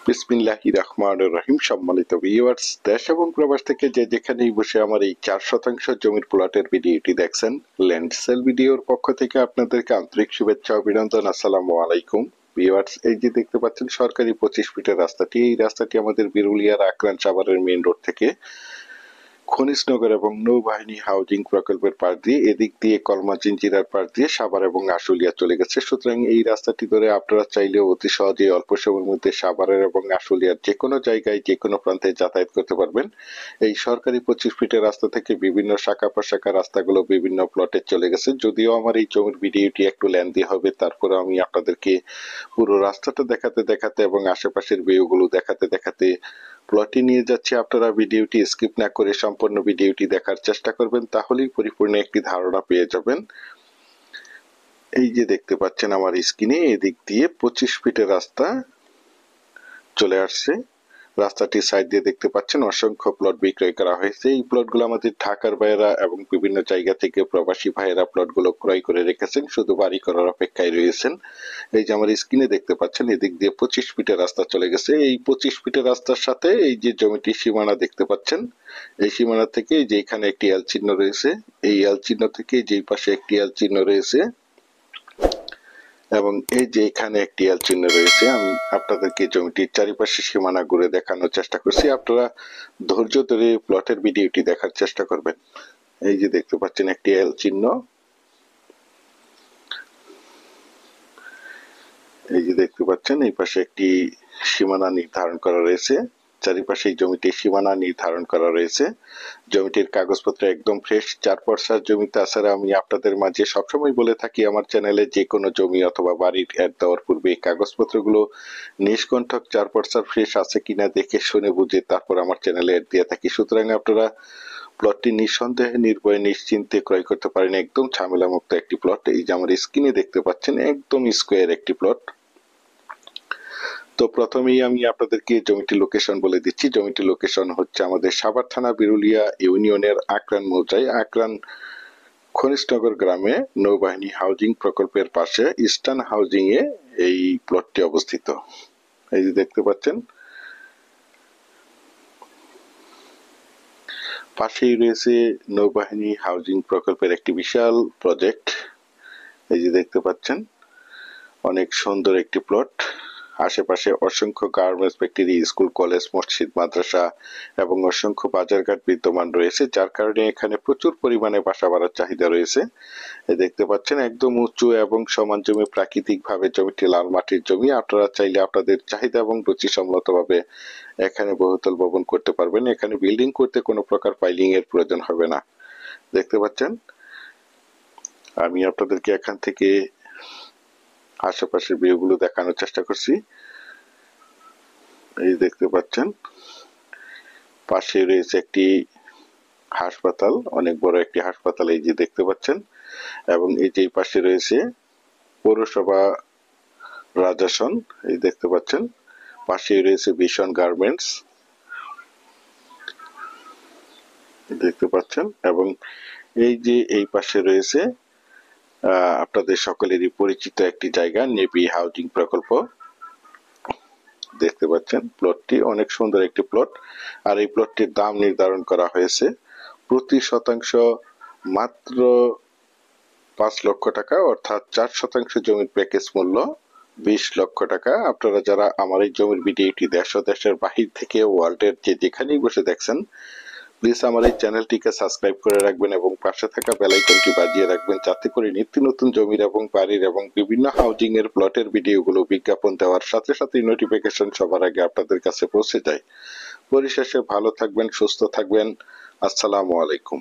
বিসমিল্লাহির রহমানির রহিম। সম্মানিত ভিউয়ার্স, দেশ এবং প্রবাস থেকে যে যেখানেই বসে আমার এই 4% জমির প্লটের ভিডিওটি দেখছেন, ল্যান্ড সেল ভিডিওর পক্ষ থেকে আপনাদেরকে আন্তরিক শুভেচ্ছা ও অভিনন্দন। আসসালামু আলাইকুম ভিউয়ার্স। এই যে দেখতে পাচ্ছেন সরকারি 25 ফিটের রাস্তাটি, এই রাস্তাটি আমাদের বিরুলিয়ার আকরান সাভারের মেইন রোড থেকে খনিজনগর এবং নৌবাহিনী হাউজিং প্রকল্পের পাশ দিয়ে এদিক দিয়ে কলমা জিঞ্জিরার পাশ দিয়ে সাভার এবং আশুলিয়া চলে গেছে। সুতরাং এই রাস্তাটি ধরে আপনারা চাইলেও অতি সহজে অল্প সময়ের মধ্যে সাভারের এবং আশুলিয়ার যে কোনো জায়গায় যে কোনো প্রান্তে যাতায়াত করতে পারবেন। এই সরকারি 25 ফিটের রাস্তা থেকে বিভিন্ন শাখা প্রশাখা রাস্তাগুলো বিভিন্ন প্লটে চলে গেছে। যদিও আমার এই জমির ভিডিওটি একটু লেন্দি হবে, তারপরে আমি আপনাদেরকে পুরো রাস্তাটা দেখাতে দেখাতে এবং আশেপাশের ভিউগুলো দেখাতে দেখাতে প্লটে নিয়ে যাচ্ছি। আপনারা ভিডিওটি স্কিপ না করে সম্পূর্ণ ভিডিওটি দেখার চেষ্টা করবেন, তাহলেই পরিপূর্ণ একটি ধারণা পেয়ে যাবেন। এই যে দেখতে পাচ্ছেন আমার স্ক্রিনে, এদিক দিয়ে 25 ফিটের রাস্তা চলে আসছে। রাস্তাটির সাইড দিয়ে দেখতে পাচ্ছেন অসংখ্য প্লট বিক্রয় করা হয়েছে। এই প্লটগুলো আমাদের ঢাকার ভাইয়েরা এবং বিভিন্ন জায়গা থেকে প্রবাসী ভাইয়েরা প্লটগুলো ক্রয় করে রেখেছেন, শুধু বাড়ি করার অপেক্ষায় রয়েছেন। এই যে আমার স্ক্রিনে দেখতে পাচ্ছেন এদিক দিয়ে 25 ফিটের রাস্তা চলে গেছে। এই 25 ফিটের রাস্তার সাথে এই যে জমিটির সীমানা দেখতে পাচ্ছেন, এই সীমানা থেকে যে এখানে একটি এল চিহ্ন রয়েছে, এই এল চিহ্ন থেকে যেই পাশে একটি এল চিহ্ন রয়েছে এবং এই যে এখানে একটি এল চিহ্ন রয়েছে, আমি আপনাদেরকে জমিটির চারিপাশে সীমানা ঘুরে দেখানোর চেষ্টা করছি। আপনারা ধৈর্য ধরে প্লটের ভিডিওটি দেখার চেষ্টা করবেন। এই যে দেখতে পাচ্ছেন একটি এল চিহ্ন, এই যে দেখতে পাচ্ছেন এই পাশে একটি সীমানা নির্ধারণ করা রয়েছে। চারিপাশে এই জমিটির সীমানা নির্ধারণ করা রয়েছে। জমিটির কাগজপত্র একদম ফ্রেশ 4 জমি। তাছাড়া আমি আপনাদের মাঝে সবসময় বলে থাকি, আমার চ্যানেলে যে কোনো জমি অথবা বাড়ির অ্যাড দেওয়ার পূর্বে এই কাগজপত্রগুলো নিষ্কণ্ঠক 4 ফ্রেশ আছে কিনা দেখে শুনে বুঝে তারপর আমার চ্যানেলে অ্যাড দিয়ে থাকি। সুতরাং আপনারা প্লটটি নিঃসন্দেহে নির্ভয়ে নিশ্চিন্তে ক্রয় করতে পারেন। একদম ঝামেলা মুক্ত একটি প্লট। এই যে আমার স্ক্রিনে দেখতে পাচ্ছেন একদম স্কোয়ার একটি প্লট। তো প্রথমেই আমি আপনাদেরকে জমিটির লোকেশন বলে দিচ্ছি। জমিটির লোকেশন হচ্ছে আমাদের সাভার থানা বিরুলিয়া ইউনিয়নের আকরান মৌজায়, আকরান খনিজনগর গ্রামে নৌবাহিনী হাউজিং প্রকল্পের পাশে ইস্টার্ন হাউজিং এ এই প্লটটি অবস্থিত। এই যে দেখতে পাচ্ছেন পাশেই রয়েছে নৌবাহিনী হাউজিং প্রকল্পের একটি বিশাল প্রজেক্ট। এই যে দেখতে পাচ্ছেন অনেক সুন্দর একটি প্লট। আশেপাশে অসংখ্য গার্মেন্টস ফ্যাক্টরি, স্কুল, কলেজ, মসজিদ, মাদ্রাসা এবং অসংখ্য বাজারঘাট বিদ্যমান রয়েছে, যার কারণে এখানে প্রচুর পরিমাণে বাসা বাড়ার চাহিদা রয়েছে। দেখতে পাচ্ছেন একদম উঁচু এবং সমান জমি, প্রাকৃতিক ভাবে জমিটি লাল মাটির জমি। আপনারা চাইলে আপনাদের চাহিদা এবং রুচি সম্মত ভাবে এখানে বহুতল ভবন করতে পারবেন। এখানে বিল্ডিং করতে কোনো প্রকার পাইলিং এর প্রয়োজন হবে না। দেখতে পাচ্ছেন আমি আপনাদেরকে এখান থেকে আশেপাশের ভিউগুলো দেখানোর চেষ্টা করছি। এই দেখতে পাচ্ছেন পাশে রয়েছে একটি হাসপাতাল, অনেক বড় একটি হাসপাতাল, এই যে দেখতে পাচ্ছেন। এবং এই যে পাশে রয়েছে পৌরসভা রাজাসন, এই দেখতে পাচ্ছেন। পাশে রয়েছে ভীষণ গার্মেন্টস, দেখতে পাচ্ছেন। এবং এই যে এই পাশে রয়েছে আপনাদের সকলেরই পরিচিত একটি জায়গা, নেভি হাউজিং প্রকল্প। দেখতে পাচ্ছেন প্লটটি অনেক সুন্দর একটি প্লট। আর এই প্লটটির দাম নির্ধারণ করা হয়েছে প্রতি শতাংশ মাত্র 5 লক্ষ টাকা, অর্থাৎ 4% জমির প্যাকেজ মূল্য 20 লক্ষ টাকা। আপনারা যারা আমার এই জমির ভিডিওটি দেশ ও দেশের বাহির থেকে ওয়ার্ল্ডের যে যেখানেই বসে দেখছেন, প্লিজ আমার এই চ্যানেলটিকে সাবস্ক্রাইব করে রাখবেন এবং পাশে থাকা বেল আইকনটি বাজিয়ে রাখবেন, যাতে করে নিত্য নতুন জমির এবং বাড়ির এবং বিভিন্ন হাউজিং এর প্লটের ভিডিওগুলো বিজ্ঞাপন দেওয়ার সাথে সাথে নোটিফিকেশন সবার আগে আপনাদের কাছে পৌঁছে যায়। পরিশেষে ভালো থাকবেন, সুস্থ থাকবেন। আসসালামু আলাইকুম।